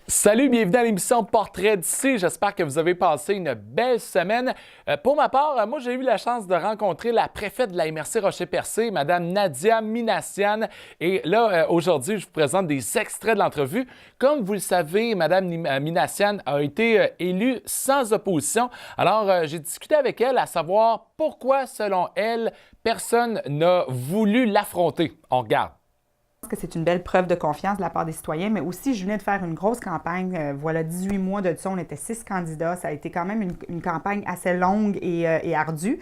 Salut, bienvenue à l'émission Portrait d'ici. J'espère que vous avez passé une belle semaine. Pour ma part, moi, j'ai eu la chance de rencontrer la préfète de la MRC Rocher-Percée, Mme Nadia Minassian. Et là, aujourd'hui, je vous présente des extraits de l'entrevue. Comme vous le savez, Mme Minassian a été élue sans opposition. Alors, j'ai discuté avec elle à savoir pourquoi, selon elle, personne n'a voulu l'affronter. On regarde. Je pense que c'est une belle preuve de confiance de la part des citoyens, mais aussi, je venais de faire une grosse campagne. Voilà, 18 mois de ça, on était 6 candidats. Ça a été quand même une campagne assez longue et ardue.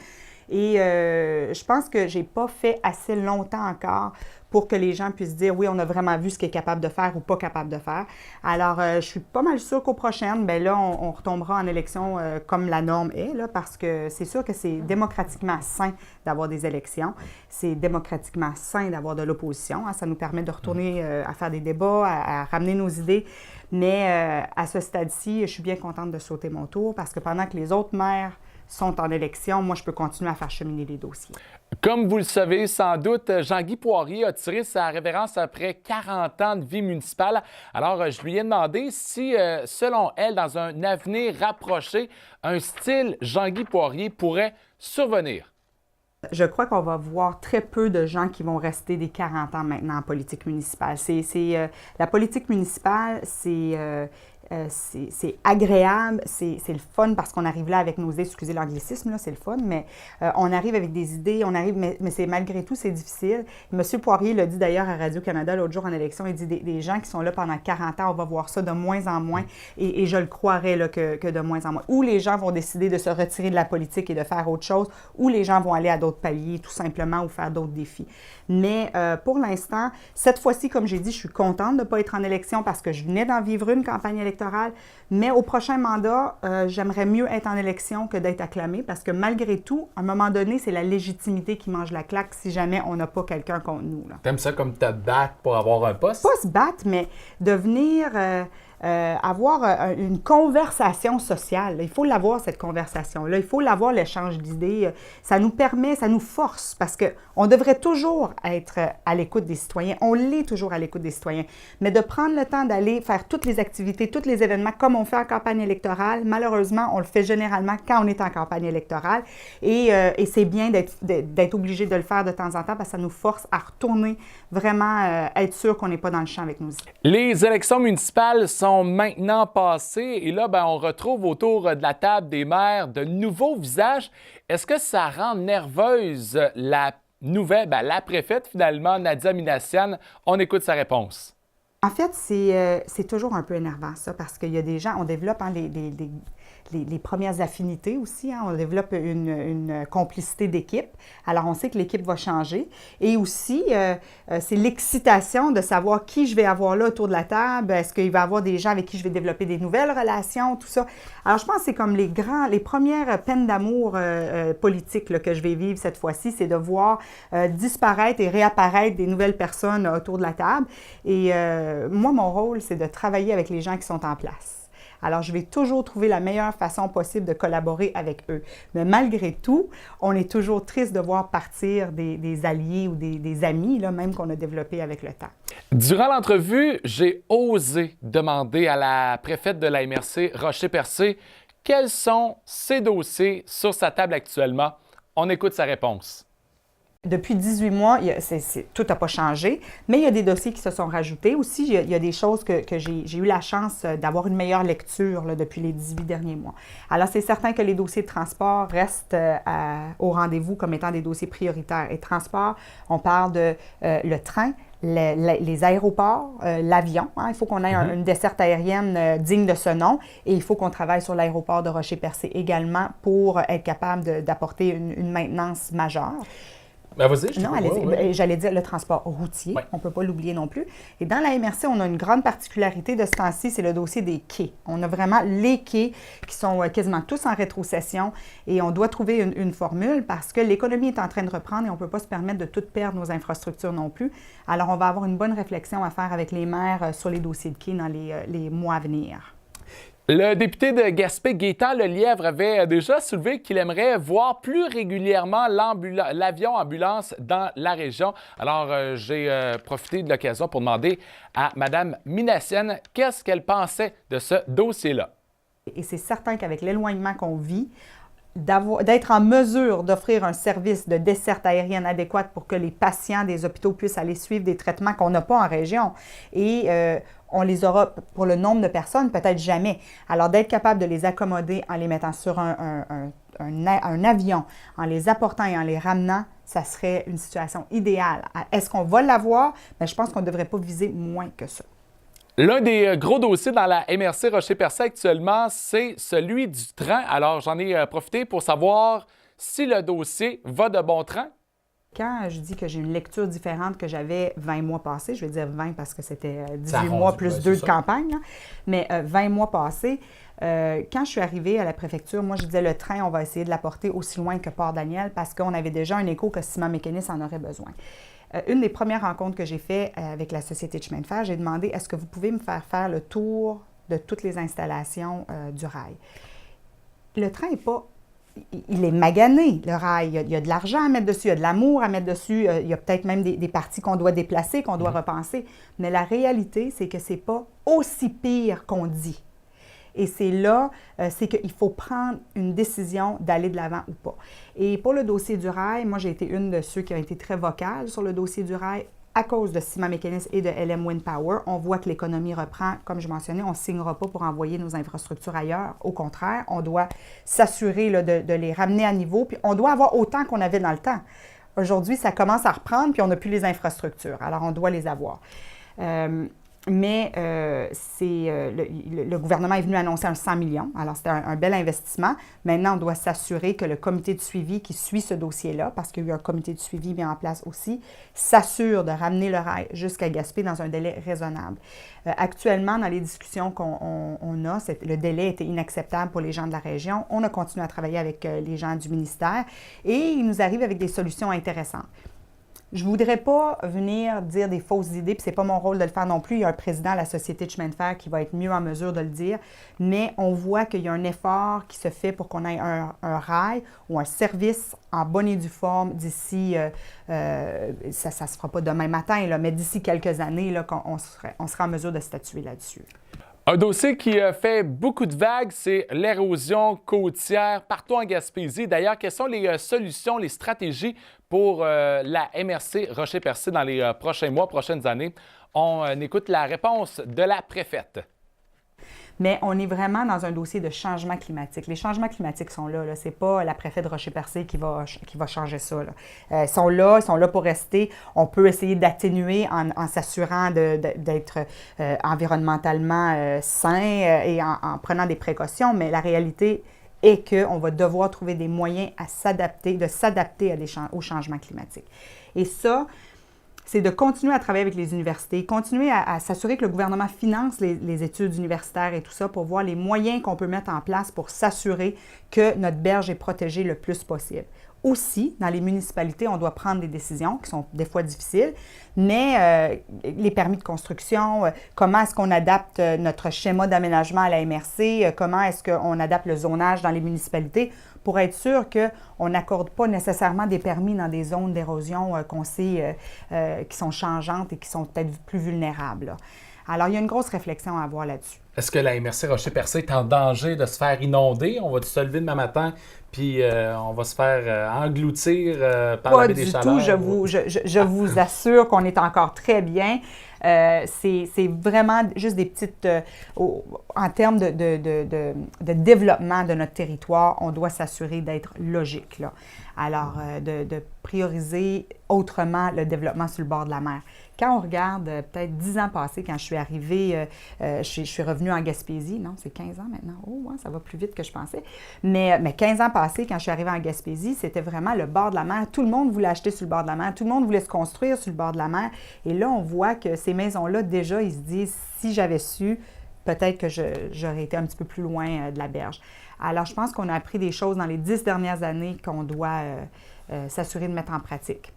Et je pense que j'ai pas fait assez longtemps encore pour que les gens puissent dire oui, on a vraiment vu ce qu'il est capable de faire ou pas capable de faire. Alors, je suis pas mal sûre qu'aux prochaines, bien là, on retombera en élection comme la norme est, là, parce que c'est sûr que c'est démocratiquement sain d'avoir des élections. C'est démocratiquement sain d'avoir de l'opposition. Hein. Ça nous permet de retourner à faire des débats, à ramener nos idées. Mais à ce stade-ci, je suis bien contente de sauter mon tour parce que pendant que les autres maires sont en élection, moi, je peux continuer à faire cheminer les dossiers. Comme vous le savez sans doute, Jean-Guy Poirier a tiré sa révérence après 40 ans de vie municipale. Alors, je lui ai demandé si, selon elle, dans un avenir rapproché, un style Jean-Guy Poirier pourrait survenir. Je crois qu'on va voir très peu de gens qui vont rester des 40 ans maintenant en politique municipale. La politique municipale, c'est agréable, c'est le fun parce qu'on arrive là avec nos idées, excusez l'anglicisme, là, c'est le fun, mais on arrive avec des idées, mais c'est malgré tout, c'est difficile. M. Poirier l'a dit d'ailleurs à Radio-Canada l'autre jour en élection, il dit des gens qui sont là pendant 40 ans, on va voir ça de moins en moins, et je le croirais là, que de moins en moins. Ou les gens vont décider de se retirer de la politique et de faire autre chose, ou les gens vont aller à d'autres paliers, tout simplement, ou faire d'autres défis. Mais pour l'instant, cette fois-ci, comme j'ai dit, je suis contente de ne pas être en élection parce que je venais d'en vivre une campagne électorale, mais au prochain mandat, j'aimerais mieux être en élection que d'être acclamée parce que malgré tout, à un moment donné, c'est la légitimité qui mange la claque si jamais on n'a pas quelqu'un contre nous. T'aimes ça comme te battre pour avoir un poste? Pas se battre, mais devenir... avoir une conversation sociale. Il faut l'avoir, cette conversation-là. Il faut l'avoir, l'échange d'idées. Ça nous permet, ça nous force, parce qu'on devrait toujours être à l'écoute des citoyens. On l'est toujours à l'écoute des citoyens. Mais de prendre le temps d'aller faire toutes les activités, tous les événements, comme on fait en campagne électorale, malheureusement, on le fait généralement quand on est en campagne électorale. Et c'est bien d'être obligé de le faire de temps en temps, parce que ça nous force à retourner vraiment, être sûr qu'on n'est pas dans le champ avec nos idées. Les élections municipales sont maintenant passées et là, on retrouve autour de la table des maires de nouveaux visages. Est-ce que ça rend nerveuse la nouvelle, la préfète finalement, Nadia Minassian? On écoute sa réponse. En fait, c'est toujours un peu énervant ça parce qu'il y a des gens, on développe les premières affinités aussi. Hein, on développe une complicité d'équipe. Alors, on sait que l'équipe va changer. Et aussi, c'est l'excitation de savoir qui je vais avoir là autour de la table. Est-ce qu'il va y avoir des gens avec qui je vais développer des nouvelles relations, tout ça. Alors, je pense que c'est comme les premières peines d'amour politiques là, que je vais vivre cette fois-ci, c'est de voir disparaître et réapparaître des nouvelles personnes autour de la table. Et moi, mon rôle, c'est de travailler avec les gens qui sont en place. Alors, je vais toujours trouver la meilleure façon possible de collaborer avec eux. Mais malgré tout, on est toujours triste de voir partir des alliés ou des amis, là, même qu'on a développés avec le temps. Durant l'entrevue, j'ai osé demander à la préfète de la MRC Rocher-Percée quels sont ses dossiers sur sa table actuellement. On écoute sa réponse. Depuis 18 mois, tout n'a pas changé, mais il y a des dossiers qui se sont rajoutés. Aussi, il y a des choses que j'ai eu la chance d'avoir une meilleure lecture là, depuis les 18 derniers mois. Alors, c'est certain que les dossiers de transport restent au rendez-vous comme étant des dossiers prioritaires. Et transport, on parle de le train, les aéroports, l'avion. Hein, il faut qu'on ait une desserte aérienne digne de ce nom et il faut qu'on travaille sur l'aéroport de Rocher-Percée également pour être capable d'apporter une maintenance majeure. Vas-y, non, allez-y. Ouais. J'allais dire le transport routier, ouais. On ne peut pas l'oublier non plus. Et dans la MRC, on a une grande particularité de ce temps-ci, c'est le dossier des quais. On a vraiment les quais qui sont quasiment tous en rétrocession et on doit trouver une formule parce que l'économie est en train de reprendre et on ne peut pas se permettre de tout perdre nos infrastructures non plus. Alors, on va avoir une bonne réflexion à faire avec les maires sur les dossiers de quais dans les mois à venir. Le député de Gaspé, Gaétan Lelièvre, avait déjà soulevé qu'il aimerait voir plus régulièrement l'avion ambulance dans la région. Alors, j'ai profité de l'occasion pour demander à Mme Minassian qu'est-ce qu'elle pensait de ce dossier-là. Et c'est certain qu'avec l'éloignement qu'on vit, d'être en mesure d'offrir un service de desserte aérienne adéquate pour que les patients des hôpitaux puissent aller suivre des traitements qu'on n'a pas en région. Et on les aura pour le nombre de personnes, peut-être jamais. Alors, d'être capable de les accommoder en les mettant sur un avion, en les apportant et en les ramenant, ça serait une situation idéale. Est-ce qu'on va l'avoir? Bien, je pense qu'on ne devrait pas viser moins que ça. L'un des gros dossiers dans la MRC Rocher-Percé actuellement, c'est celui du train. Alors, j'en ai profité pour savoir si le dossier va de bon train. Quand je dis que j'ai une lecture différente que j'avais 20 mois passés, je vais dire 20 parce que c'était 18 mois plus 2 de campagne, là, mais 20 mois passés, quand je suis arrivée à la préfecture, moi, je disais le train, on va essayer de l'apporter aussi loin que Port-Daniel parce qu'on avait déjà un écho que Ciment Mécanisme en aurait besoin. Une des premières rencontres que j'ai faites avec la Société de chemin de fer, j'ai demandé est-ce que vous pouvez me faire le tour de toutes les installations du rail. Le train n'est pas. Il est magané, le rail. Il y a de l'argent à mettre dessus, il y a de l'amour à mettre dessus, il y a peut-être même des parties qu'on doit déplacer, qu'on doit repenser. Mais la réalité, c'est que ce n'est pas aussi pire qu'on dit. Et c'est là, c'est qu'il faut prendre une décision d'aller de l'avant ou pas. Et pour le dossier du rail, moi, j'ai été une de ceux qui ont été très vocales sur le dossier du rail à cause de Ciment Mécanisme et de LM Wind Power. On voit que l'économie reprend. Comme je mentionnais, on ne signera pas pour envoyer nos infrastructures ailleurs. Au contraire, on doit s'assurer de les ramener à niveau. Puis on doit avoir autant qu'on avait dans le temps. Aujourd'hui, ça commence à reprendre, puis on n'a plus les infrastructures. Alors, on doit les avoir. Mais le gouvernement est venu annoncer un 100 millions. Alors, c'était un bel investissement. Maintenant, on doit s'assurer que le comité de suivi qui suit ce dossier-là, parce qu'il y a eu un comité de suivi mis en place aussi, s'assure de ramener le rail jusqu'à Gaspé dans un délai raisonnable. Actuellement, dans les discussions qu'on a, le délai était inacceptable pour les gens de la région. On a continué à travailler avec les gens du ministère et ils nous arrivent avec des solutions intéressantes. Je ne voudrais pas venir dire des fausses idées, puis ce n'est pas mon rôle de le faire non plus. Il y a un président de la Société de chemin de fer qui va être mieux en mesure de le dire, mais on voit qu'il y a un effort qui se fait pour qu'on ait un rail ou un service en bonne et due forme d'ici, ça ne se fera pas demain matin, là, mais d'ici quelques années, là, on sera en mesure de statuer là-dessus. Un dossier qui fait beaucoup de vagues, c'est l'érosion côtière partout en Gaspésie. D'ailleurs, quelles sont les solutions, les stratégies pour la MRC Rocher-Percé dans les prochains mois, prochaines années? On écoute la réponse de la préfète. Mais on est vraiment dans un dossier de changement climatique. Les changements climatiques sont là. Ce n'est pas la préfète de Rocher-Percé qui va changer ça. Là. Ils sont là pour rester. On peut essayer d'atténuer en s'assurant d'être environnementalement sain et en prenant des précautions, mais la réalité est qu'on va devoir trouver des moyens de s'adapter au changement climatique. Et ça, c'est de continuer à travailler avec les universités, continuer à s'assurer que le gouvernement finance les études universitaires et tout ça pour voir les moyens qu'on peut mettre en place pour s'assurer que notre berge est protégée le plus possible. Aussi, dans les municipalités, on doit prendre des décisions qui sont des fois difficiles, mais les permis de construction, comment est-ce qu'on adapte notre schéma d'aménagement à la MRC, comment est-ce qu'on adapte le zonage dans les municipalités pour être sûr qu'on n'accorde pas nécessairement des permis dans des zones d'érosion qu'on sait qui sont changeantes et qui sont peut-être plus vulnérables. Là. Alors, il y a une grosse réflexion à avoir là-dessus. Est-ce que la MRC Rocher-Percé est en danger de se faire inonder? On va se lever demain matin puis on va se faire engloutir par la baie des Chaleurs? Pas du tout. Je vous assure qu'on est encore très bien. C'est vraiment juste des petites... en termes de développement de notre territoire, on doit s'assurer d'être logique, là. Alors, de prioriser autrement le développement sur le bord de la mer. Quand on regarde peut-être 10 ans passés, quand je suis arrivée, je suis revenue en Gaspésie, non, c'est 15 ans maintenant, oh, ouais, ça va plus vite que je pensais, mais 15 ans passés, quand je suis arrivée en Gaspésie, c'était vraiment le bord de la mer. Tout le monde voulait acheter sur le bord de la mer, tout le monde voulait se construire sur le bord de la mer. Et là, on voit que ces maisons-là, déjà, ils se disent, si j'avais su, peut-être que j'aurais été un petit peu plus loin de la berge. Alors, je pense qu'on a appris des choses dans les 10 dernières années qu'on doit s'assurer de mettre en pratique.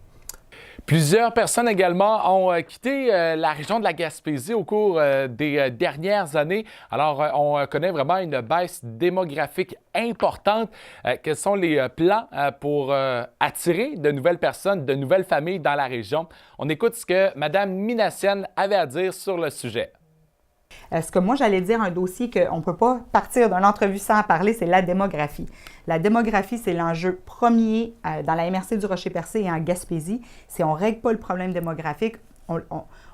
Plusieurs personnes également ont quitté la région de la Gaspésie au cours des dernières années. Alors, on connaît vraiment une baisse démographique importante. Quels sont les plans pour attirer de nouvelles personnes, de nouvelles familles dans la région? On écoute ce que Mme Minassian avait à dire sur le sujet. Ce que moi, j'allais dire, un dossier qu'on ne peut pas partir d'une entrevue sans en parler, c'est la démographie. La démographie, c'est l'enjeu premier dans la MRC du Rocher-Percé et en Gaspésie. Si on ne règle pas le problème démographique, on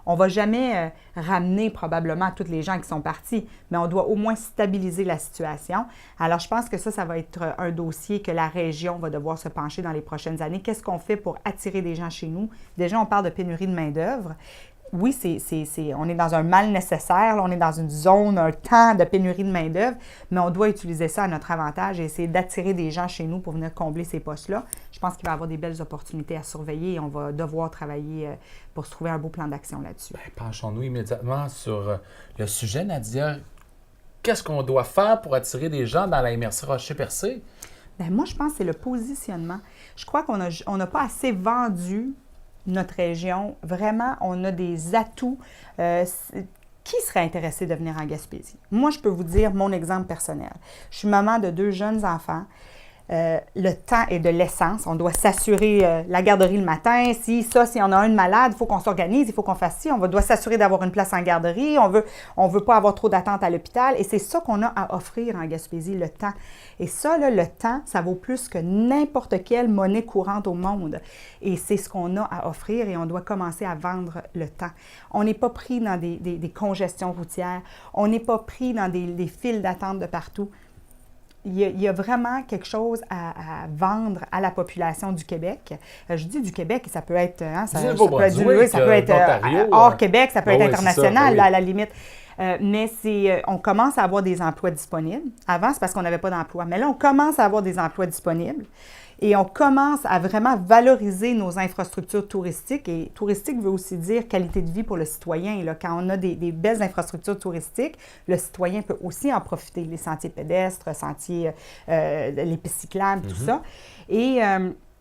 ne va jamais ramener probablement tous les gens qui sont partis, mais on doit au moins stabiliser la situation. Alors, je pense que ça va être un dossier que la région va devoir se pencher dans les prochaines années. Qu'est-ce qu'on fait pour attirer des gens chez nous? Déjà, on parle de pénurie de main-d'œuvre. Oui, on est dans un mal nécessaire, là, on est dans une zone, un temps de pénurie de main-d'œuvre, mais on doit utiliser ça à notre avantage et essayer d'attirer des gens chez nous pour venir combler ces postes-là. Je pense qu'il va y avoir des belles opportunités à surveiller et on va devoir travailler pour se trouver un beau plan d'action là-dessus. Bien, penchons-nous immédiatement sur le sujet, Nadia. Qu'est-ce qu'on doit faire pour attirer des gens dans la MRC Rocher-Percé? Bien, moi, je pense que c'est le positionnement. Je crois qu'on n'a pas assez vendu notre région. Vraiment, on a des atouts. Qui serait intéressé de venir en Gaspésie? Moi, je peux vous dire mon exemple personnel. Je suis maman de 2 jeunes enfants. Le temps est de l'essence. On doit s'assurer la garderie le matin. Si on a un malade, il faut qu'on s'organise, il faut qu'on fasse ci. On doit s'assurer d'avoir une place en garderie. On veut pas avoir trop d'attente à l'hôpital. Et c'est ça qu'on a à offrir en Gaspésie, le temps. Et ça, là, le temps, ça vaut plus que n'importe quelle monnaie courante au monde. Et c'est ce qu'on a à offrir et on doit commencer à vendre le temps. On n'est pas pris dans des congestions routières. On n'est pas pris dans des files d'attente de partout. Il y a vraiment quelque chose à vendre à la population du Québec. Je dis du Québec, ça peut être, ça peut être hors Québec, ça peut être international, là, à la limite. Mais on commence à avoir des emplois disponibles. Avant, c'est parce qu'on n'avait pas d'emploi. Mais là, on commence à avoir des emplois disponibles. Et on commence à vraiment valoriser nos infrastructures touristiques. Et touristique veut aussi dire qualité de vie pour le citoyen. Là. Quand on a des belles infrastructures touristiques, le citoyen peut aussi en profiter. Les sentiers pédestres, les pistes cyclables, tout ça. Et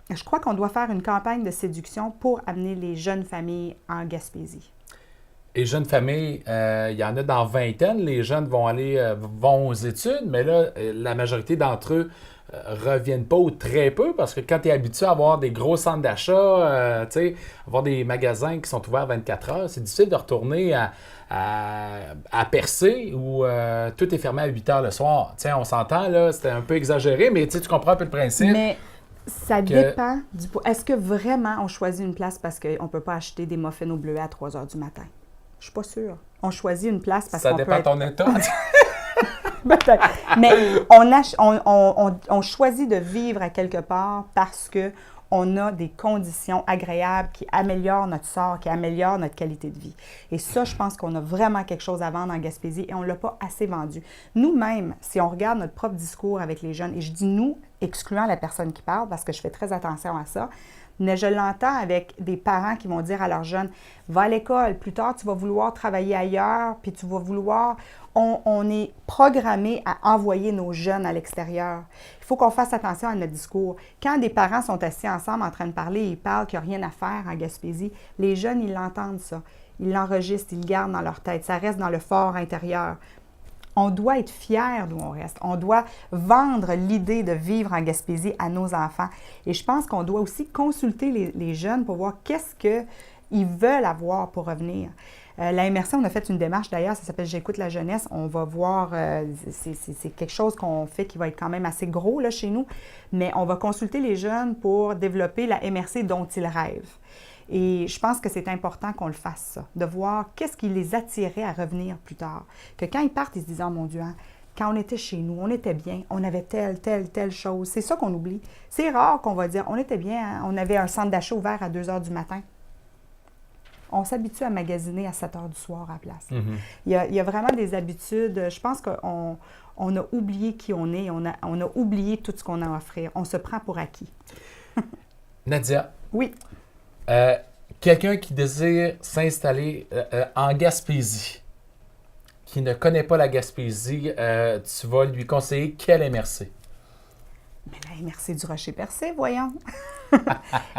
je crois qu'on doit faire une campagne de séduction pour amener les jeunes familles en Gaspésie. Les jeunes familles, il y en a dans vingtaine. Les jeunes vont aux études, mais là, la majorité d'entre eux reviennent pas ou très peu parce que quand tu es habitué à avoir des gros centres d'achat, avoir des magasins qui sont ouverts 24 heures, c'est difficile de retourner à Percé où tout est fermé à 8 heures le soir. On s'entend, là, c'était un peu exagéré, mais tu comprends un peu le principe. Mais ça dépend du... Est-ce que vraiment on choisit une place parce qu'on ne peut pas acheter des muffins au bleuet à 3 heures du matin? Je suis pas sûre. On choisit une place parce qu'on peut Ça dépend de ton état. Peut-être. Mais on choisit de vivre à quelque part parce qu'on a des conditions agréables qui améliorent notre sort, qui améliorent notre qualité de vie. Et ça, je pense qu'on a vraiment quelque chose à vendre en Gaspésie et on ne l'a pas assez vendu. Nous-mêmes, si on regarde notre propre discours avec les jeunes, et je dis nous, excluant la personne qui parle parce que je fais très attention à ça, mais je l'entends avec des parents qui vont dire à leurs jeunes, va à l'école, plus tard tu vas vouloir travailler ailleurs, puis tu vas vouloir... On est programmé à envoyer nos jeunes à l'extérieur. Il faut qu'on fasse attention à notre discours. Quand des parents sont assis ensemble en train de parler et ils parlent qu'il n'y a rien à faire en Gaspésie, les jeunes, ils l'entendent ça. Ils l'enregistrent, ils le gardent dans leur tête. Ça reste dans le fort intérieur. On doit être fiers d'où on reste. On doit vendre l'idée de vivre en Gaspésie à nos enfants. Et je pense qu'on doit aussi consulter les jeunes pour voir qu'est-ce qu'ils veulent avoir pour revenir. La MRC, on a fait une démarche d'ailleurs, ça s'appelle J'écoute la jeunesse. On va voir, c'est quelque chose qu'on fait qui va être quand même assez gros là, chez nous, mais on va consulter les jeunes pour développer la MRC dont ils rêvent. Et je pense que c'est important qu'on le fasse, ça, de voir qu'est-ce qui les attirait à revenir plus tard. Que quand ils partent, ils se disent « Oh mon Dieu, hein, quand on était chez nous, on était bien, on avait telle chose. » C'est ça qu'on oublie. C'est rare qu'on va dire « On était bien, hein, on avait un centre d'achat ouvert à 2 heures du matin. » On s'habitue à magasiner à 7 heures du soir à la place. Il y a vraiment des habitudes. Je pense qu'on a oublié qui on est. On a oublié tout ce qu'on a à offrir. On se prend pour acquis. Nadia. Oui. Quelqu'un qui désire s'installer en Gaspésie, qui ne connaît pas la Gaspésie, tu vas lui conseiller quelle MRC? Mais la MRC du Rocher-Percé, voyons.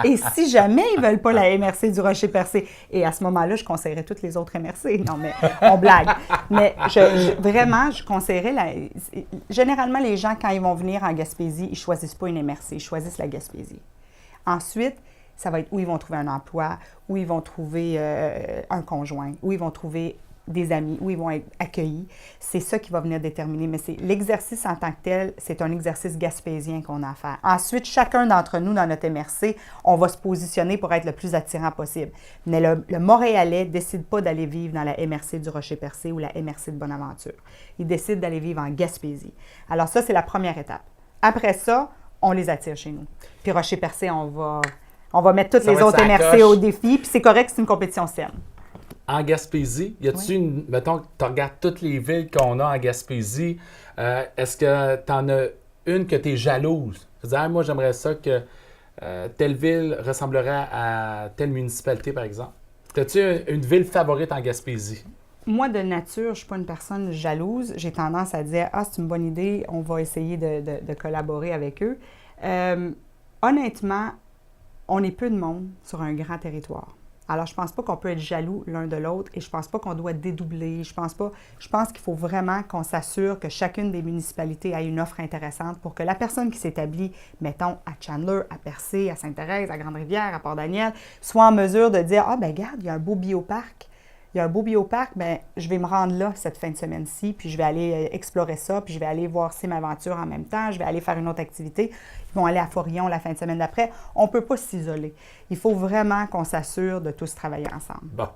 Et si jamais ils ne veulent pas la MRC du Rocher-Percé, et à ce moment-là, je conseillerais toutes les autres MRC. Non, mais on blague. Mais vraiment, je conseillerais généralement, les gens, quand ils vont venir en Gaspésie, ils ne choisissent pas une MRC, ils choisissent la Gaspésie. Ensuite, ça va être où ils vont trouver un emploi, où ils vont trouver un conjoint, où ils vont trouver des amis, où ils vont être accueillis. C'est ça qui va venir déterminer. Mais c'est l'exercice en tant que tel, c'est un exercice gaspésien qu'on a à faire. Ensuite, chacun d'entre nous, dans notre MRC, on va se positionner pour être le plus attirant possible. Mais le Montréalais ne décide pas d'aller vivre dans la MRC du Rocher-Percé ou la MRC de Bonaventure. Il décide d'aller vivre en Gaspésie. Alors ça, c'est la première étape. Après ça, on les attire chez nous. Puis Rocher-Percé, on va mettre toutes les autres MRC au défi, puis c'est correct, c'est une compétition saine. En Gaspésie, y a-tu mettons que tu regardes toutes les villes qu'on a en Gaspésie, est-ce que tu en as une que tu es jalouse? Tu dis, moi, j'aimerais ça que telle ville ressemblerait à telle municipalité, par exemple. As-tu une ville favorite en Gaspésie? Moi, de nature, je ne suis pas une personne jalouse. J'ai tendance à dire, c'est une bonne idée, on va essayer de collaborer avec eux. Honnêtement, on est peu de monde sur un grand territoire. Alors, je ne pense pas qu'on peut être jaloux l'un de l'autre et je ne pense pas qu'on doit dédoubler. Je pense qu'il faut vraiment qu'on s'assure que chacune des municipalités a une offre intéressante pour que la personne qui s'établit, mettons, à Chandler, à Percé, à Sainte-Thérèse, à Grande-Rivière, à Port-Daniel, soit en mesure de dire, regarde, il y a un beau bioparc. Il y a un beau bioparc, je vais me rendre là cette fin de semaine-ci, puis je vais aller explorer ça, puis je vais aller voir Simaventure en même temps, je vais aller faire une autre activité. Ils vont aller à Forillon la fin de semaine d'après. On ne peut pas s'isoler. Il faut vraiment qu'on s'assure de tous travailler ensemble. Bon.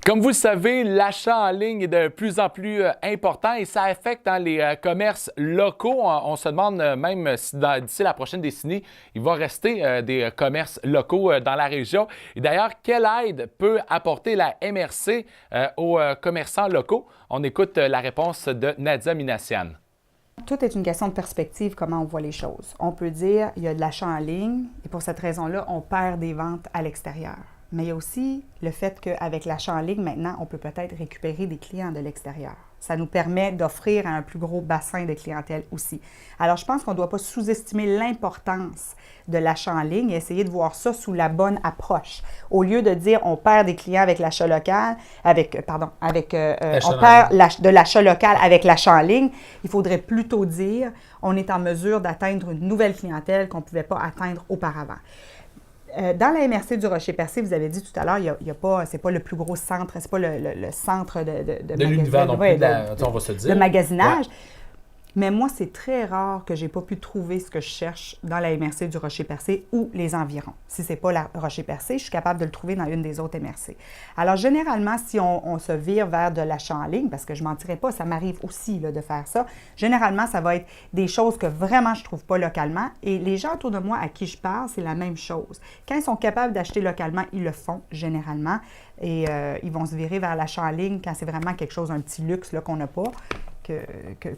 Comme vous le savez, l'achat en ligne est de plus en plus important et ça affecte les commerces locaux. On se demande même si d'ici la prochaine décennie, il va rester des commerces locaux dans la région. Et d'ailleurs, quelle aide peut apporter la MRC aux commerçants locaux? On écoute la réponse de Nadia Minassian. Tout est une question de perspective, comment on voit les choses. On peut dire qu'il y a de l'achat en ligne et pour cette raison-là, on perd des ventes à l'extérieur. Mais il y a aussi le fait qu'avec l'achat en ligne, maintenant, on peut peut-être récupérer des clients de l'extérieur. Ça nous permet d'offrir un plus gros bassin de clientèle aussi. Alors, je pense qu'on ne doit pas sous-estimer l'importance de l'achat en ligne et essayer de voir ça sous la bonne approche. Au lieu de dire on perd des clients avec l'achat local, on perd de l'achat local avec l'achat en ligne, il faudrait plutôt dire on est en mesure d'atteindre une nouvelle clientèle qu'on ne pouvait pas atteindre auparavant. Dans la MRC du Rocher-Percé, vous avez dit tout à l'heure, c'est pas le plus gros centre, c'est pas le centre de l'univers non plus, on va se dire. De magasinage. Ouais. Mais moi, c'est très rare que je n'ai pas pu trouver ce que je cherche dans la MRC du Rocher-Percé ou les environs. Si ce n'est pas la Rocher-Percé, je suis capable de le trouver dans une des autres MRC. Alors, généralement, si on se vire vers de l'achat en ligne, parce que je ne mentirais pas, ça m'arrive aussi de faire ça, généralement, ça va être des choses que vraiment je ne trouve pas localement. Et les gens autour de moi à qui je parle, c'est la même chose. Quand ils sont capables d'acheter localement, ils le font généralement. Et ils vont se virer vers l'achat en ligne quand c'est vraiment quelque chose, un petit luxe là, qu'on n'a pas.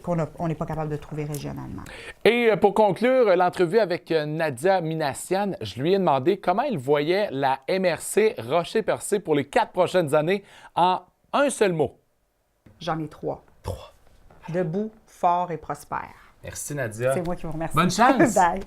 Qu'on n'est pas capable de trouver régionalement. Et pour conclure l'entrevue avec Nadia Minassian, je lui ai demandé comment il voyait la MRC Rocher-Percé pour les 4 prochaines années en un seul mot. J'en ai 3. 3. Debout, fort et prospère. Merci Nadia. C'est moi qui vous remercie. Bonne chance. Bye.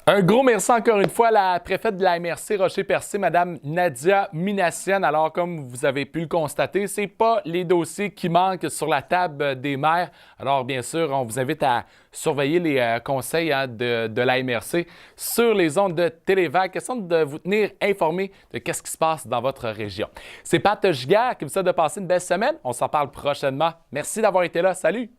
Un gros merci encore une fois à la préfète de la MRC Rocher-Percé, Mme Nadia Minassian. Alors, comme vous avez pu le constater, ce n'est pas les dossiers qui manquent sur la table des maires. Alors, bien sûr, on vous invite à surveiller les conseils de la MRC sur les ondes de Télévac. Question de vous tenir informé de ce qui se passe dans votre région. C'est Pat Giguère qui vous souhaite de passer une belle semaine. On s'en parle prochainement. Merci d'avoir été là. Salut!